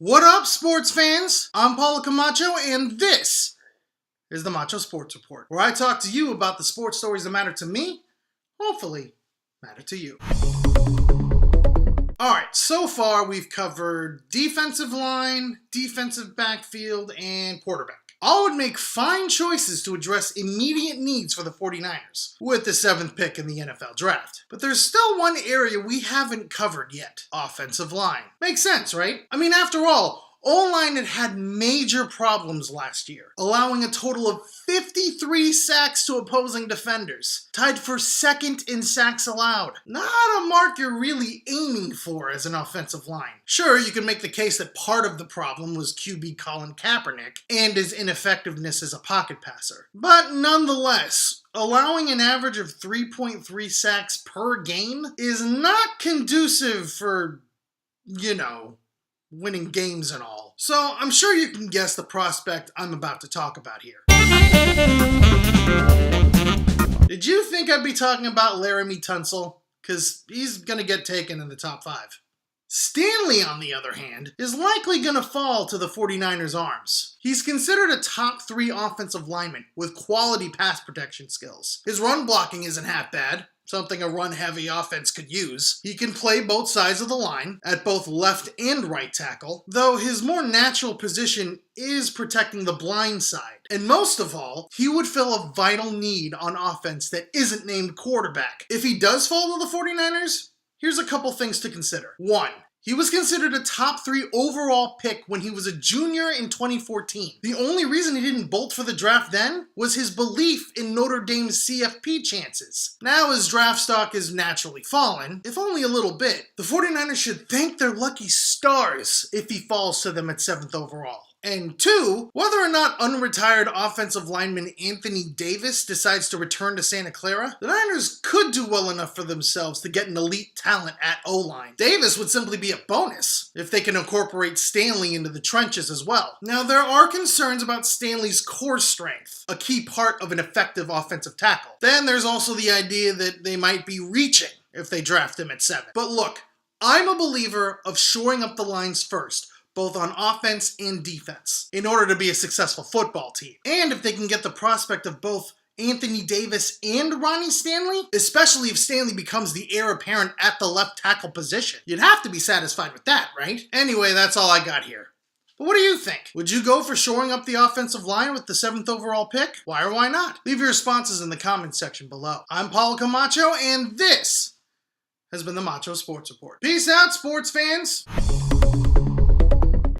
What up, sports fans? I'm Paulo Camacho, and this is the Macho Sports Report, where I talk to you about the sports stories that matter to me, hopefully matter to you. Alright, so far we've covered defensive line, defensive backfield, and quarterback. All would make fine choices to address immediate needs for the 49ers, with the 7th pick in the NFL draft. But there's still one area we haven't covered yet: offensive line. Makes sense, right? I mean, after all, O-line had major problems last year, allowing a total of 53 sacks to opposing defenders, tied for second in sacks allowed. Not a mark you're really aiming for as an offensive line. Sure, you can make the case that part of the problem was QB Colin Kaepernick and his ineffectiveness as a pocket passer. But nonetheless, allowing an average of 3.3 sacks per game is not conducive for, winning games and all. So I'm sure you can guess the prospect I'm about to talk about here. Did you think I'd be talking about Laramie Tunsil? Because he's gonna get taken in the top 5. Stanley, on the other hand, is likely going to fall to the 49ers' arms. He's considered a top 3 offensive lineman with quality pass protection skills. His run blocking isn't half bad, something a run-heavy offense could use. He can play both sides of the line, at both left and right tackle, though his more natural position is protecting the blind side. And most of all, he would fill a vital need on offense that isn't named quarterback. If he does fall to the 49ers, here's a couple things to consider. 1. He was considered a top 3 overall pick when he was a junior in 2014. The only reason he didn't bolt for the draft then was his belief in Notre Dame's CFP chances. Now his draft stock is naturally fallen, if only a little bit. The 49ers should thank their lucky stars if he falls to them at 7th overall. And 2, whether or not unretired offensive lineman Anthony Davis decides to return to Santa Clara, the Niners could do well enough for themselves to get an elite talent at O-line. Davis would simply be a bonus if they can incorporate Stanley into the trenches as well. Now, there are concerns about Stanley's core strength, a key part of an effective offensive tackle. Then there's also the idea that they might be reaching if they draft him at 7. But look, I'm a believer of shoring up the lines first, both on offense and defense, in order to be a successful football team. And if they can get the prospect of both Anthony Davis and Ronnie Stanley, especially if Stanley becomes the heir apparent at the left tackle position, you'd have to be satisfied with that, right? Anyway, that's all I got here. But what do you think? Would you go for shoring up the offensive line with the 7th overall pick? Why or why not? Leave your responses in the comments section below. I'm Paulo Camacho, and this has been the Macho Sports Report. Peace out, sports fans!